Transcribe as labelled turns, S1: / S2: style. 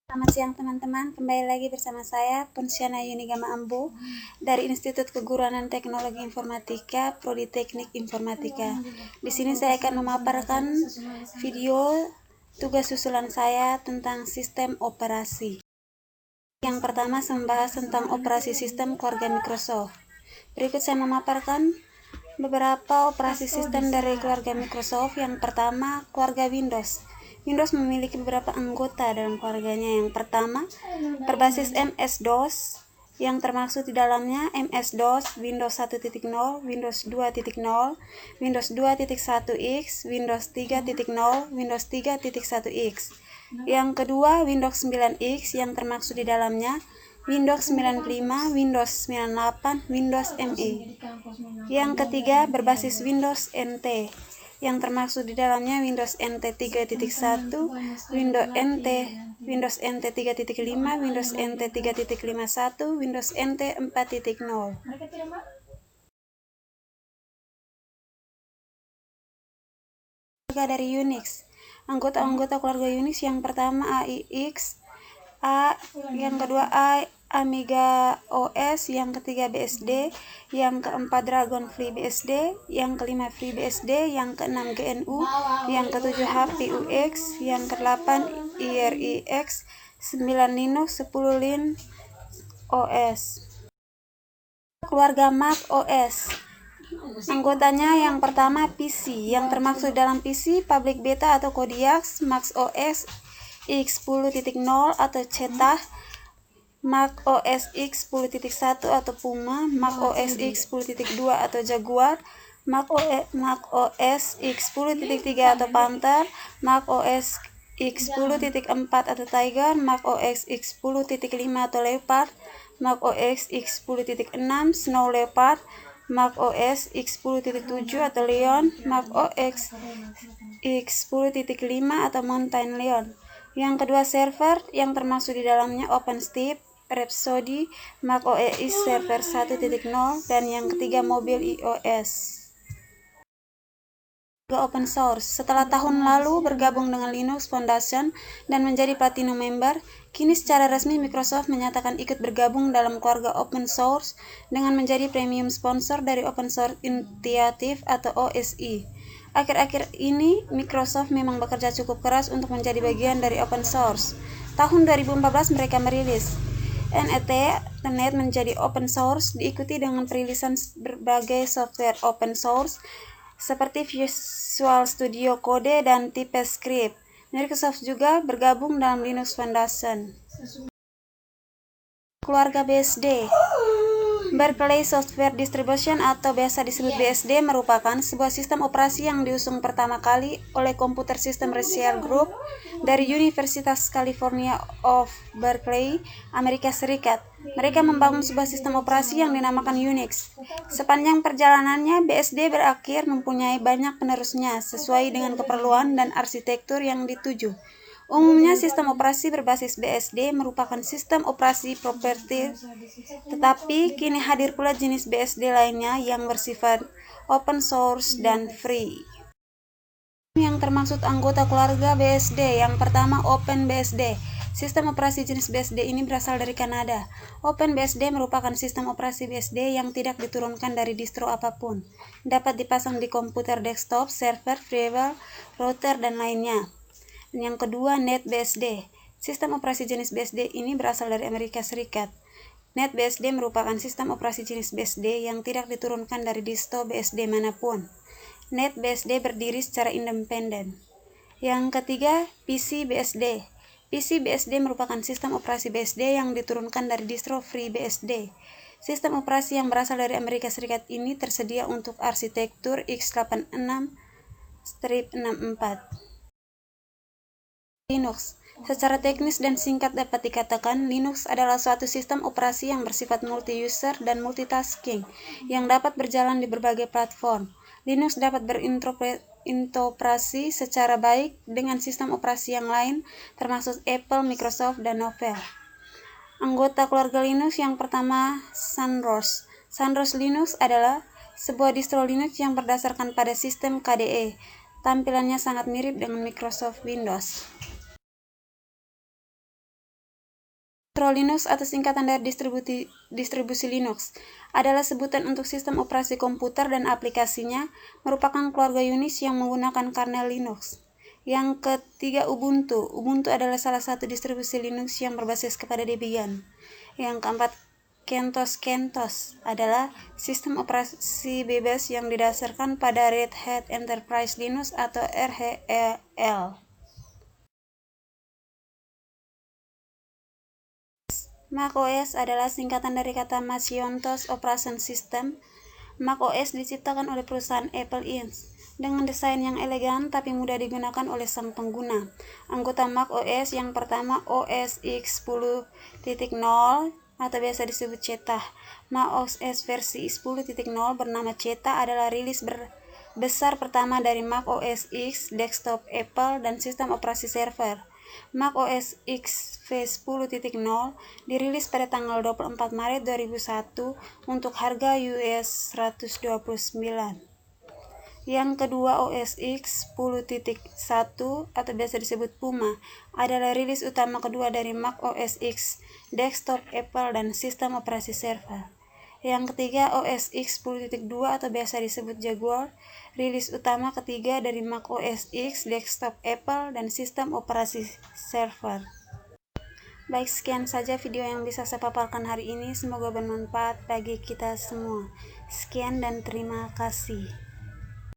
S1: Selamat siang teman-teman, kembali lagi bersama saya Ponsiana Yunigama Ambu dari Institut Keguruan dan Teknologi Informatika, Prodi Teknik Informatika. Di sini saya akan memaparkan video tugas susulan saya tentang sistem operasi. Yang pertama, membahas tentang operasi sistem keluarga Microsoft. Berikut saya memaparkan beberapa operasi sistem dari keluarga Microsoft. Yang pertama, keluarga Windows. Windows memiliki beberapa anggota dalam keluarganya. Yang pertama, berbasis MS-DOS, yang termaksud di dalamnya MS-DOS, Windows 1.0, Windows 2.0, Windows 2.1X, Windows 3.0, Windows 3.1X. Yang kedua, Windows 9X, yang termaksud di dalamnya Windows 95, Windows 98, Windows ME. Yang ketiga, berbasis Windows NT, yang termaksud di dalamnya Windows NT 3.1, Windows NT 3.5, Windows NT 3.51, Windows NT 4.0. Keluarga dari Unix. Anggota-anggota keluarga Unix yang pertama AIX, yang kedua Amiga OS, yang ketiga BSD, yang keempat Dragonfly BSD, yang kelima FreeBSD, yang keenam GNU, yang ketujuh HPUX, yang kedelapan IRIX, 9 Linux, 10 LinOS. Keluarga Mac OS. Anggotanya yang pertama PC, yang termaksud dalam PC Public Beta atau Kodiak, Mac OS X 10.0 atau Cetah, Mac OS X 10.1 atau Puma, Mac OS X 10.2 atau Jaguar, Mac OS X 10.3 atau Panther, Mac OS X 10.4 atau Tiger, Mac OS X 10.5 atau Leopard, Mac OS X 10.6 Snow Leopard, Mac OS X 10.7 atau Lion, Mac OS X 10.5 atau Mountain Lion. Yang kedua, server, yang termasuk di dalamnya OpenStep, Rhapsody, Mac OS Server 1.0, dan yang ketiga mobil iOS. Open source. Setelah tahun lalu bergabung dengan Linux Foundation dan menjadi Platinum Member, kini secara resmi Microsoft menyatakan ikut bergabung dalam keluarga open source dengan menjadi premium sponsor dari Open Source Initiative atau OSI. Akhir-akhir ini Microsoft memang bekerja cukup keras untuk menjadi bagian dari open source. Tahun 2014 mereka merilis .NET menjadi open source, diikuti dengan perilisan berbagai software open source seperti Visual Studio Code dan TypeScript. Microsoft juga bergabung dalam Linux Foundation. Keluarga BSD. Berkeley Software Distribution atau biasa disebut BSD merupakan sebuah sistem operasi yang diusung pertama kali oleh Computer System Research Group dari Universitas California of Berkeley, Amerika Serikat. Mereka membangun sebuah sistem operasi yang dinamakan Unix. Sepanjang perjalanannya, BSD berakhir mempunyai banyak penerusnya sesuai dengan keperluan dan arsitektur yang dituju. Umumnya sistem operasi berbasis BSD merupakan sistem operasi proprietir, tetapi kini hadir pula jenis BSD lainnya yang bersifat open source dan free. Yang termasuk anggota keluarga BSD, yang pertama OpenBSD. Sistem operasi jenis BSD ini berasal dari Kanada. OpenBSD merupakan sistem operasi BSD yang tidak diturunkan dari distro apapun. Dapat dipasang di komputer desktop, server, firewall, router, dan lainnya. Dan yang kedua, NetBSD. Sistem operasi jenis BSD ini berasal dari Amerika Serikat. NetBSD merupakan sistem operasi jenis BSD yang tidak diturunkan dari distro BSD manapun. NetBSD berdiri secara independen. Yang ketiga, PCBSD. PCBSD merupakan sistem operasi BSD yang diturunkan dari distro FreeBSD. Sistem operasi yang berasal dari Amerika Serikat ini tersedia untuk arsitektur x86-64. Linux. Secara teknis dan singkat dapat dikatakan, Linux adalah suatu sistem operasi yang bersifat multi-user dan multitasking, yang dapat berjalan di berbagai platform. Linux dapat berintegrasi secara baik dengan sistem operasi yang lain, termasuk Apple, Microsoft, dan Novell. Anggota keluarga Linux yang pertama, Sunroost. Sunroost Linux adalah sebuah distro Linux yang berdasarkan pada sistem KDE. Tampilannya sangat mirip dengan Microsoft Windows. Distro Linux atau singkatan dari distribusi Linux adalah sebutan untuk sistem operasi komputer dan aplikasinya, merupakan keluarga Unix yang menggunakan kernel Linux. Yang ketiga, Ubuntu. Ubuntu adalah salah satu distribusi Linux yang berbasis kepada Debian. Yang keempat, CentOS. CentOS adalah sistem operasi bebas yang didasarkan pada Red Hat Enterprise Linux atau RHEL. macOS adalah singkatan dari kata Macintosh Operation System. macOS diciptakan oleh perusahaan Apple Inc. dengan desain yang elegan tapi mudah digunakan oleh sang pengguna. Anggota macOS yang pertama OS X 10.0 atau biasa disebut CETA. macOS versi 10.0 bernama CETA adalah rilis besar pertama dari macOS X, desktop Apple, dan sistem operasi server. macOS X v10.0 dirilis pada tanggal 24 Maret 2001 untuk harga US 129. Yang kedua, OS X 10.1 atau biasa disebut Puma adalah rilis utama kedua dari macOS X, desktop Apple, dan sistem operasi server. Yang ketiga, OS X 10.2 atau biasa disebut Jaguar, rilis utama ketiga dari macOS X, desktop Apple, dan sistem operasi server. Baik, sekian saja video yang bisa saya paparkan hari ini. Semoga bermanfaat bagi kita semua. Sekian dan terima kasih.